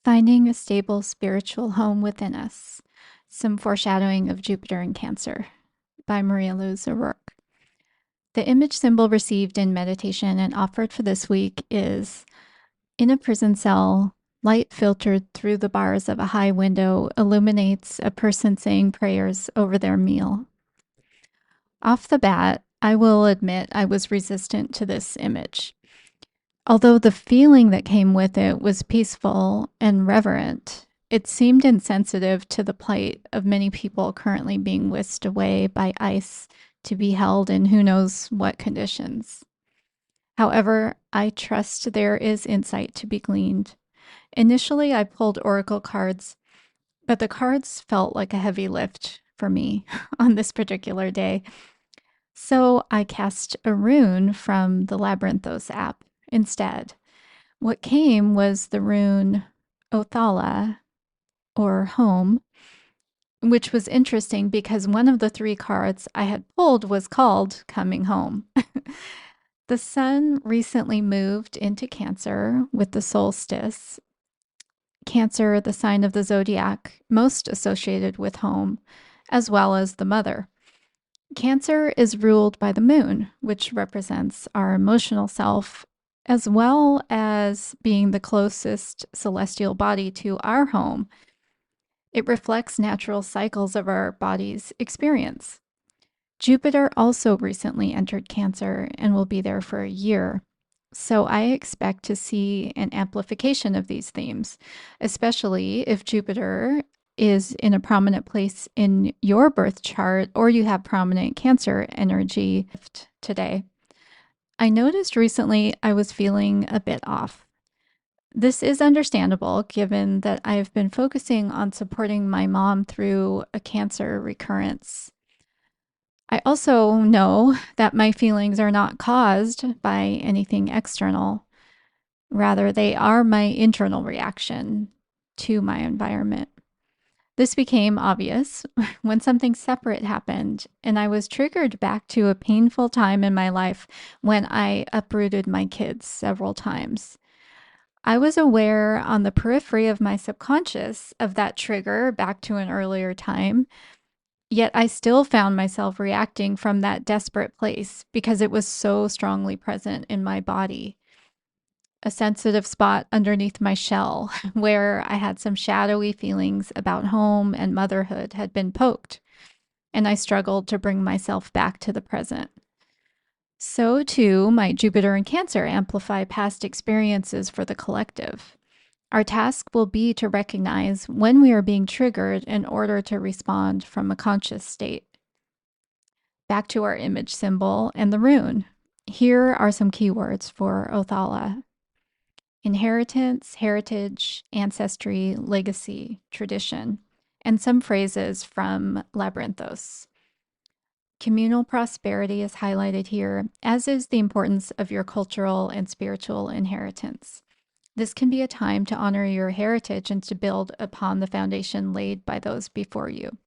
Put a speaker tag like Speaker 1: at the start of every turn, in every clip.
Speaker 1: Finding a stable spiritual home within us. Some foreshadowing of Jupiter in Cancer by Maria Luz O'Rourke. The image symbol received in meditation and offered for this week is in a prison cell, light filtered through the bars of a high window illuminates a person saying prayers over their meal. Off the bat, I will admit I was resistant to this image. Although the feeling that came with it was peaceful and reverent, it seemed insensitive to the plight of many people currently being whisked away by ice to be held in who knows what conditions. However, I trust there is insight to be gleaned. Initially, I pulled oracle cards, but the cards felt like a heavy lift for me on this particular day. So I cast a rune from the Labyrinthos app instead. What came was the rune Othala, or home, which was interesting because one of the three cards I had pulled was called Coming Home. The sun recently moved into Cancer with the solstice. Cancer, the sign of the zodiac, most associated with home, as well as the mother. Cancer is ruled by the moon, which represents our emotional self, as well as being the closest celestial body to our home. It reflects natural cycles of our body's experience. Jupiter also recently entered Cancer and will be there for a year. So I expect to see an amplification of these themes, especially if Jupiter is in a prominent place in your birth chart or you have prominent Cancer energy today. I noticed recently I was feeling a bit off. This is understandable given that I've been focusing on supporting my mom through a cancer recurrence. I also know that my feelings are not caused by anything external. Rather, they are my internal reaction to my environment. This became obvious when something separate happened, and I was triggered back to a painful time in my life when I uprooted my kids several times. I was aware on the periphery of my subconscious of that trigger back to an earlier time, yet I still found myself reacting from that desperate place because it was so strongly present in my body. A sensitive spot underneath my shell where I had some shadowy feelings about home and motherhood had been poked, and I struggled to bring myself back to the present. So too might Jupiter and Cancer amplify past experiences for the collective. Our task will be to recognize when we are being triggered in order to respond from a conscious state. Back to our image symbol and the rune. Here are some keywords for Othala: inheritance, heritage, ancestry, legacy, tradition, and some phrases from Labyrinthos. Communal prosperity is highlighted here, as is the importance of your cultural and spiritual inheritance. This can be a time to honor your heritage and to build upon the foundation laid by those before you.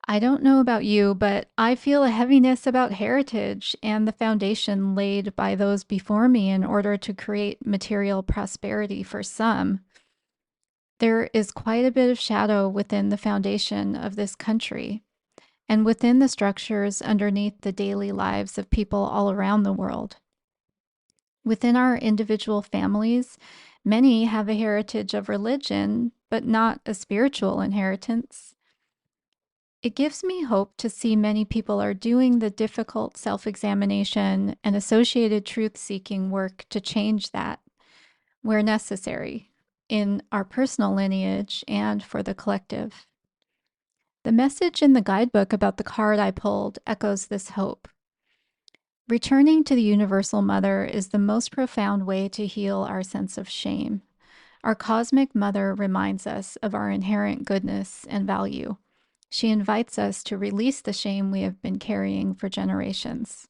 Speaker 1: I don't know about you, but I feel a heaviness about heritage and the foundation laid by those before me in order to create material prosperity for some. There is quite a bit of shadow within the foundation of this country and within the structures underneath the daily lives of people all around the world. Within our individual families, many have a heritage of religion, but not a spiritual inheritance. It gives me hope to see many people are doing the difficult self-examination and associated truth-seeking work to change that where necessary in our personal lineage and for the collective. The message in the guidebook about the card I pulled echoes this hope. Returning to the Universal Mother is the most profound way to heal our sense of shame. Our cosmic mother reminds us of our inherent goodness and value. She invites us to release the shame we have been carrying for generations.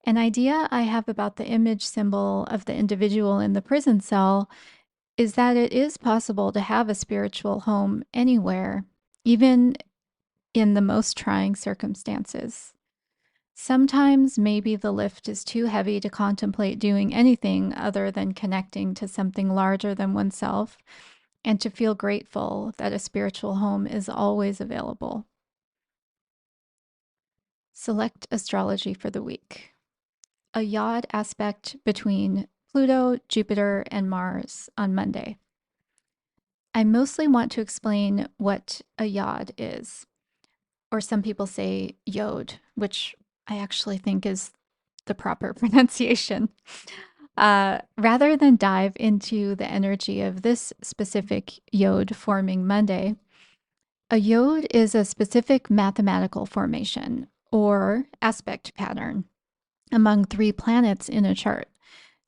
Speaker 1: An idea I have about the image symbol of the individual in the prison cell is that it is possible to have a spiritual home anywhere, even in the most trying circumstances. Sometimes maybe the lift is too heavy to contemplate doing anything other than connecting to something larger than oneself and to feel grateful that a spiritual home is always available. Select astrology for the week. A yod aspect between Pluto, Jupiter, and Mars on Monday. I mostly want to explain what a yod is, or some people say yod, which I actually think is the proper pronunciation. Rather than dive into the energy of this specific yod forming Monday, a yod is a specific mathematical formation or aspect pattern among three planets in a chart.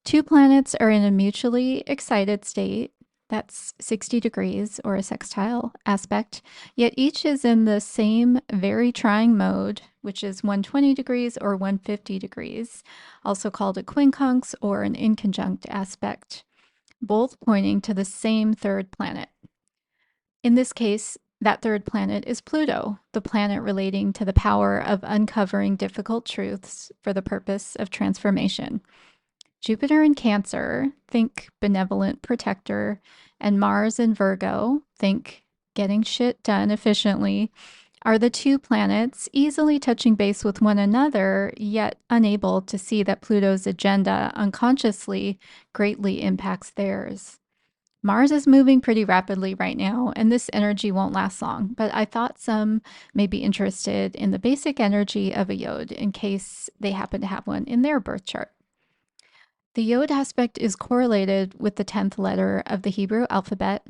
Speaker 1: Two planets are in a mutually excited state, that's 60 degrees or a sextile aspect, yet each is in the same very trying mode, which is 120 degrees or 150 degrees, also called a quincunx or an inconjunct aspect, both pointing to the same third planet. In this case, that third planet is Pluto, the planet relating to the power of uncovering difficult truths for the purpose of transformation. Jupiter in Cancer, think benevolent protector, and Mars in Virgo, think getting shit done efficiently, are the two planets easily touching base with one another, yet unable to see that Pluto's agenda unconsciously greatly impacts theirs. Mars is moving pretty rapidly right now, and this energy won't last long, but I thought some may be interested in the basic energy of a yod in case they happen to have one in their birth chart. The yod aspect is correlated with the 10th letter of the Hebrew alphabet.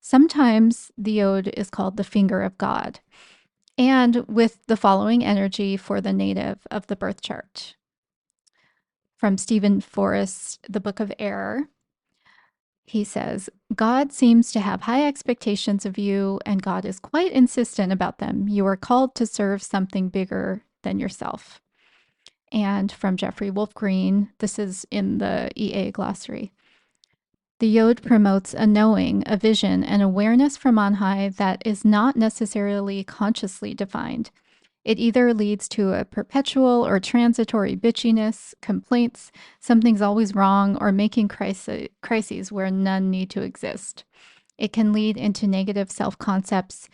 Speaker 1: Sometimes the yod is called the finger of God, and with the following energy for the native of the birth chart. From Stephen Forrest's The Book of Air, he says, God seems to have high expectations of you, and God is quite insistent about them. You are called to serve something bigger than yourself. And from Jeffrey Wolf Green, this is in the EA glossary. The yod promotes a knowing, a vision, an awareness from on high that is not necessarily consciously defined. It either leads to a perpetual or transitory bitchiness, complaints, something's always wrong, or making crises where none need to exist. It can lead into negative self concepts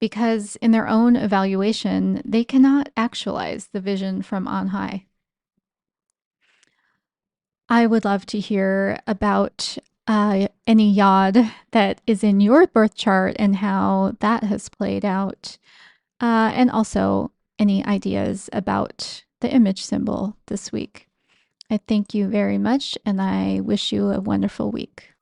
Speaker 1: because, in their own evaluation, they cannot actualize the vision from on high. I would love to hear about any yod that is in your birth chart and how that has played out. And also any ideas about the image symbol this week. I thank you very much, and I wish you a wonderful week.